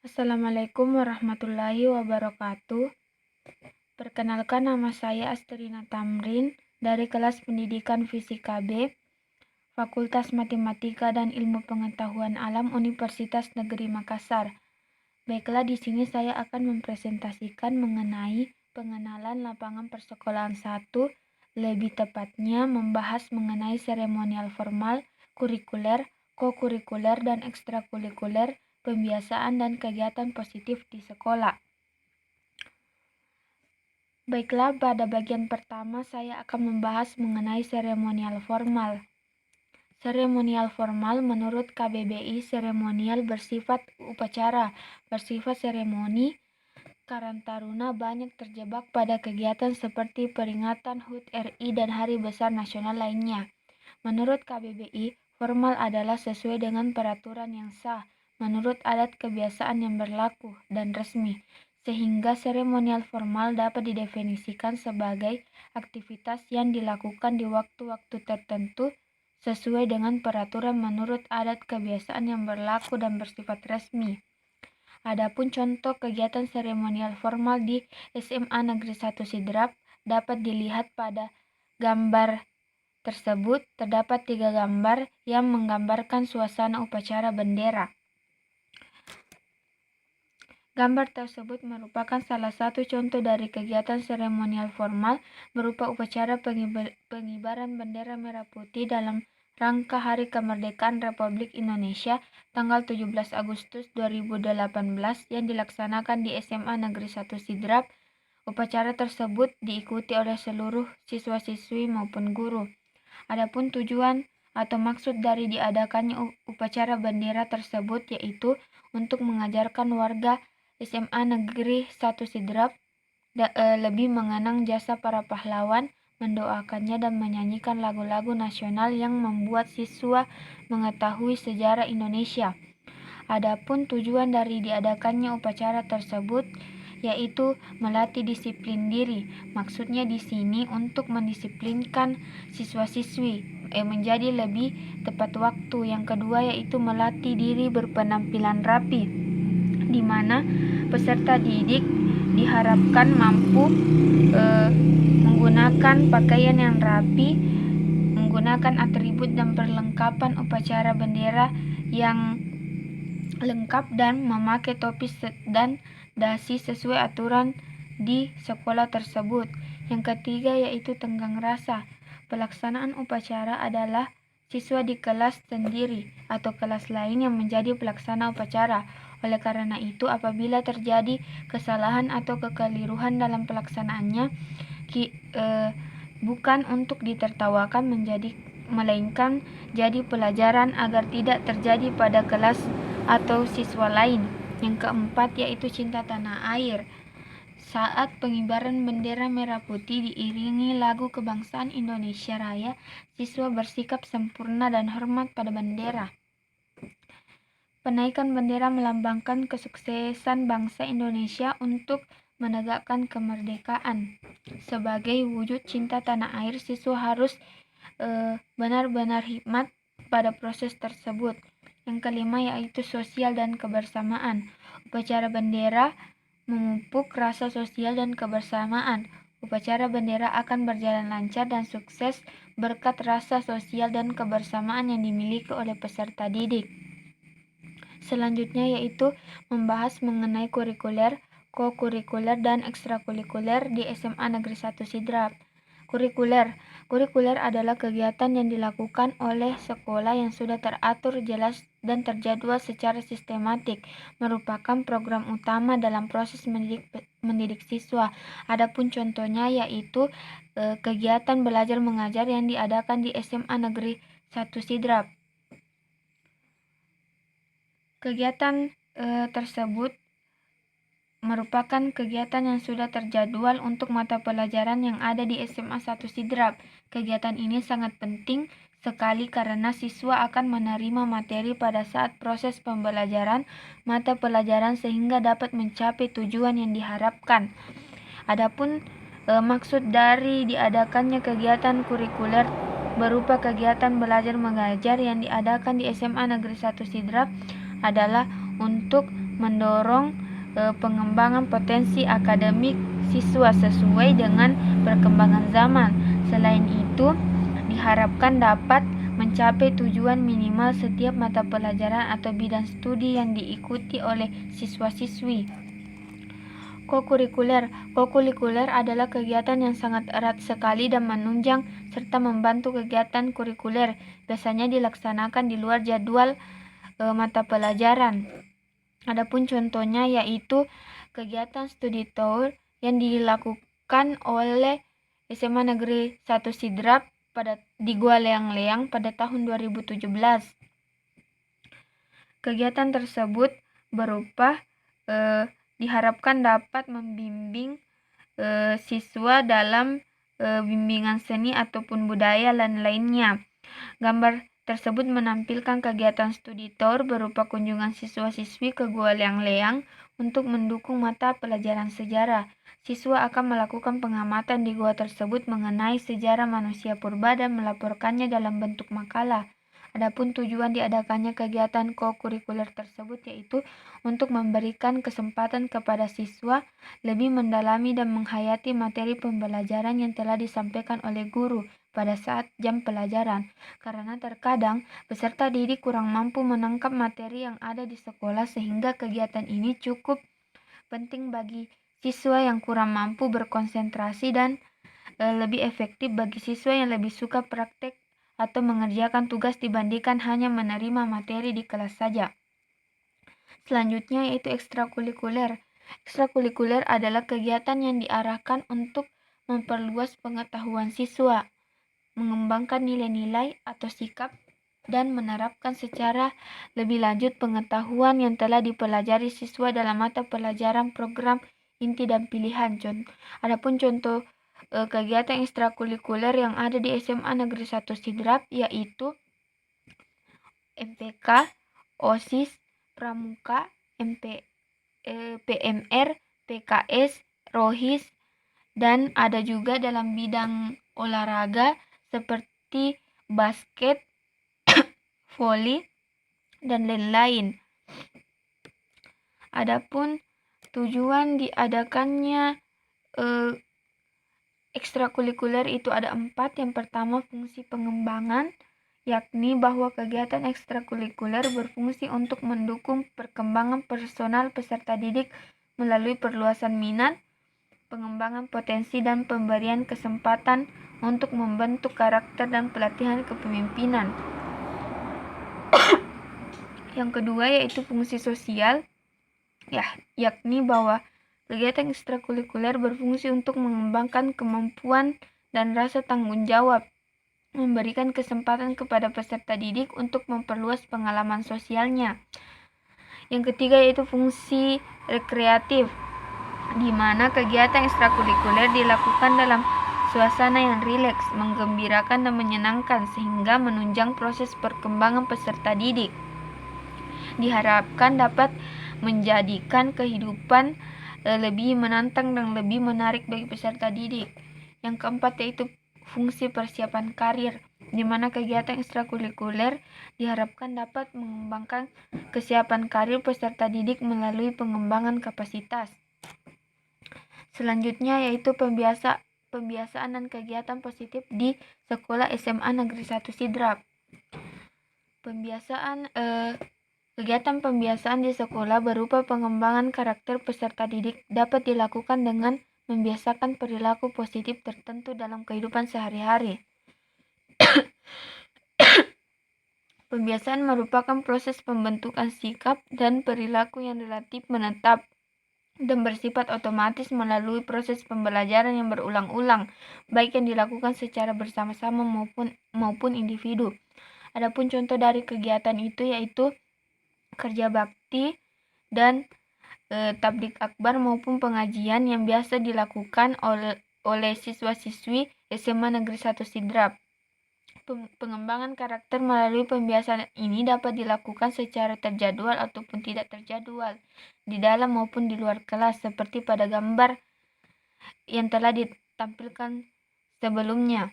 Assalamualaikum warahmatullahi wabarakatuh. Perkenalkan, nama saya Astrina Tamrin dari kelas pendidikan Fisika B, Fakultas Matematika dan Ilmu Pengetahuan Alam Universitas Negeri Makassar. Baiklah, di sini saya akan mempresentasikan mengenai pengenalan lapangan persekolahan 1, lebih tepatnya membahas mengenai seremonial formal, kurikuler, kokurikuler, dan ekstrakurikuler, pembiasaan dan kegiatan positif di sekolah. Baiklah, pada bagian pertama saya akan membahas mengenai seremonial formal. Seremonial formal menurut KBBI, seremonial bersifat upacara, bersifat seremoni. Karang Taruna banyak terjebak pada kegiatan seperti peringatan HUT RI dan hari besar nasional lainnya. Menurut KBBI, formal adalah sesuai dengan peraturan yang sah, menurut adat kebiasaan yang berlaku, dan resmi, sehingga seremonial formal dapat didefinisikan sebagai aktivitas yang dilakukan di waktu-waktu tertentu sesuai dengan peraturan menurut adat kebiasaan yang berlaku dan bersifat resmi. Adapun contoh kegiatan seremonial formal di SMA Negeri 1 Sidrap dapat dilihat pada gambar tersebut. Terdapat 3 gambar yang menggambarkan suasana upacara bendera. Gambar tersebut merupakan salah satu contoh dari kegiatan seremonial formal berupa upacara pengibaran bendera merah putih dalam rangka Hari Kemerdekaan Republik Indonesia tanggal 17 Agustus 2018 yang dilaksanakan di SMA Negeri 1 Sidrap. Upacara tersebut diikuti oleh seluruh siswa-siswi maupun guru. Adapun tujuan atau maksud dari diadakannya upacara bendera tersebut yaitu untuk mengajarkan warga SMA Negeri 1 Sidrap lebih mengenang jasa para pahlawan, mendoakannya dan menyanyikan lagu-lagu nasional yang membuat siswa mengetahui sejarah Indonesia. Adapun tujuan dari diadakannya upacara tersebut yaitu melatih disiplin diri. Maksudnya di sini untuk mendisiplinkan siswa-siswi menjadi lebih tepat waktu. Yang kedua yaitu melatih diri berpenampilan rapi, di mana peserta didik diharapkan mampu menggunakan pakaian yang rapi, menggunakan atribut dan perlengkapan upacara bendera yang lengkap dan memakai topi dan dasi sesuai aturan di sekolah tersebut. Yang ketiga yaitu tenggang rasa. Pelaksanaan upacara adalah siswa di kelas sendiri atau kelas lain yang menjadi pelaksana upacara. Oleh karena itu, apabila terjadi kesalahan atau kekeliruan dalam pelaksanaannya, bukan untuk ditertawakan melainkan jadi pelajaran agar tidak terjadi pada kelas atau siswa lain. Yang keempat yaitu cinta tanah air. Saat pengibaran bendera merah putih diiringi lagu kebangsaan Indonesia Raya, siswa bersikap sempurna dan hormat pada bendera. Penaikan bendera melambangkan kesuksesan bangsa Indonesia untuk menegakkan kemerdekaan. Sebagai wujud cinta tanah air, siswa harus benar-benar hikmat pada proses tersebut. Yang kelima yaitu sosial dan kebersamaan. Upacara bendera memupuk rasa sosial dan kebersamaan. Upacara bendera akan berjalan lancar dan sukses berkat rasa sosial dan kebersamaan yang dimiliki oleh peserta didik. Selanjutnya yaitu membahas mengenai kurikuler, kokurikuler, dan ekstrakurikuler di SMA Negeri 1 Sidrap. Kurikuler adalah kegiatan yang dilakukan oleh sekolah yang sudah teratur jelas dan terjadwal secara sistematik, merupakan program utama dalam proses mendidik siswa. Adapun contohnya yaitu kegiatan belajar mengajar yang diadakan di SMA Negeri 1 Sidrap. Kegiatan tersebut merupakan kegiatan yang sudah terjadwal untuk mata pelajaran yang ada di SMA 1 Sidrap. Kegiatan ini sangat penting sekali karena siswa akan menerima materi pada saat proses pembelajaran mata pelajaran sehingga dapat mencapai tujuan yang diharapkan. Adapun maksud dari diadakannya kegiatan kurikuler berupa kegiatan belajar mengajar yang diadakan di SMA Negeri 1 Sidrap adalah untuk mendorong pengembangan potensi akademik siswa sesuai dengan perkembangan zaman. Selain itu, diharapkan dapat mencapai tujuan minimal setiap mata pelajaran atau bidang studi yang diikuti oleh siswa-siswi. Kokurikuler. Kokurikuler adalah kegiatan yang sangat erat sekali dan menunjang serta membantu kegiatan kurikuler. Biasanya dilaksanakan di luar jadwal mata pelajaran. Adapun contohnya yaitu kegiatan studi tour yang dilakukan oleh SMA Negeri 1 Sidrap di Gua Leang-Leang pada tahun 2017. Kegiatan tersebut berupa diharapkan dapat membimbing siswa dalam bimbingan seni ataupun budaya dan lainnya. Gambar tersebut menampilkan kegiatan studi tour berupa kunjungan siswa-siswi ke Gua Leang-Leang untuk mendukung mata pelajaran sejarah. Siswa akan melakukan pengamatan di gua tersebut mengenai sejarah manusia purba dan melaporkannya dalam bentuk makalah. Adapun tujuan diadakannya kegiatan kokurikuler tersebut yaitu untuk memberikan kesempatan kepada siswa lebih mendalami dan menghayati materi pembelajaran yang telah disampaikan oleh guru pada saat jam pelajaran. Karena terkadang peserta didik kurang mampu menangkap materi yang ada di sekolah sehingga kegiatan ini cukup penting bagi siswa yang kurang mampu berkonsentrasi dan lebih efektif bagi siswa yang lebih suka praktek atau mengerjakan tugas dibandingkan hanya menerima materi di kelas saja. Selanjutnya yaitu ekstrakurikuler. Ekstrakurikuler adalah kegiatan yang diarahkan untuk memperluas pengetahuan siswa, mengembangkan nilai-nilai atau sikap, dan menerapkan secara lebih lanjut pengetahuan yang telah dipelajari siswa dalam mata pelajaran program inti dan pilihan. Adapun contoh kegiatan ekstrakurikuler yang ada di SMA Negeri 1 Sidrap yaitu MPK, OSIS, Pramuka, PMR, PKS, ROHIS, dan ada juga dalam bidang olahraga seperti basket, voli, dan lain-lain. Adapun tujuan diadakannya ekstrakurikuler itu ada 4. Yang pertama, fungsi pengembangan, yakni bahwa kegiatan ekstrakurikuler berfungsi untuk mendukung perkembangan personal peserta didik melalui perluasan minat, pengembangan potensi, dan pemberian kesempatan untuk membentuk karakter dan pelatihan kepemimpinan. Yang kedua yaitu fungsi sosial, yakni bahwa kegiatan ekstrakurikuler berfungsi untuk mengembangkan kemampuan dan rasa tanggung jawab, memberikan kesempatan kepada peserta didik untuk memperluas pengalaman sosialnya. Yang ketiga yaitu fungsi rekreatif, di mana kegiatan ekstrakurikuler dilakukan dalam suasana yang rileks, menggembirakan dan menyenangkan sehingga menunjang proses perkembangan peserta didik. Diharapkan dapat menjadikan kehidupan lebih menantang dan lebih menarik bagi peserta didik. Yang keempat yaitu fungsi persiapan karir, di mana kegiatan ekstrakurikuler diharapkan dapat mengembangkan kesiapan karir peserta didik melalui pengembangan kapasitas. Selanjutnya yaitu pembiasaan dan kegiatan positif di Sekolah SMA Negeri 1 Sidrap. Kegiatan pembiasaan di sekolah berupa pengembangan karakter peserta didik dapat dilakukan dengan membiasakan perilaku positif tertentu dalam kehidupan sehari-hari. Pembiasaan merupakan proses pembentukan sikap dan perilaku yang relatif menetap dan bersifat otomatis melalui proses pembelajaran yang berulang-ulang, baik yang dilakukan secara bersama-sama maupun individu. Adapun contoh dari kegiatan itu yaitu kerja bakti dan tablik akbar maupun pengajian yang biasa dilakukan oleh siswa-siswi SMA Negeri 1 Sidrap. Pengembangan karakter melalui pembiasaan ini dapat dilakukan secara terjadwal ataupun tidak terjadwal, di dalam maupun di luar kelas, seperti pada gambar yang telah ditampilkan sebelumnya.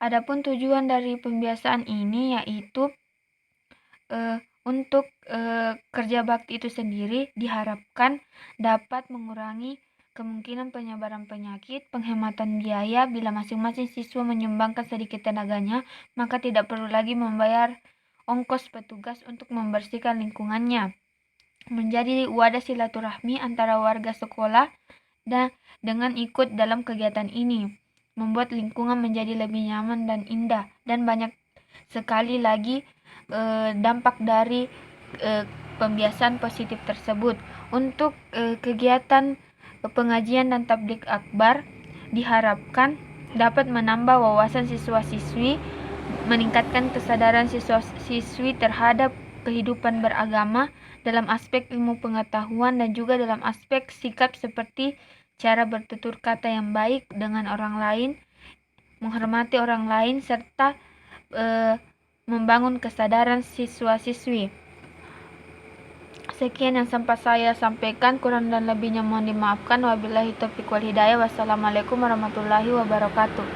Adapun tujuan dari pembiasaan ini yaitu Untuk kerja bakti itu sendiri diharapkan dapat mengurangi kemungkinan penyebaran penyakit, penghematan biaya. Bila masing-masing siswa menyumbangkan sedikit tenaganya, maka tidak perlu lagi membayar ongkos petugas untuk membersihkan lingkungannya. Menjadi wadah silaturahmi antara warga sekolah dan dengan ikut dalam kegiatan ini, membuat lingkungan menjadi lebih nyaman dan indah. Dan banyak sekali lagi dampak dari pembiasaan positif tersebut. Untuk kegiatan pengajian dan tabligh akbar diharapkan dapat menambah wawasan siswa-siswi, meningkatkan kesadaran siswa-siswi terhadap kehidupan beragama dalam aspek ilmu pengetahuan dan juga dalam aspek sikap seperti cara bertutur kata yang baik dengan orang lain, menghormati orang lain, serta membangun kesadaran siswa-siswi. Sekian yang sempat saya sampaikan, kurang dan lebihnya mohon dimaafkan. Wabillahi taufiq wal hidayah. Wassalamualaikum warahmatullahi wabarakatuh.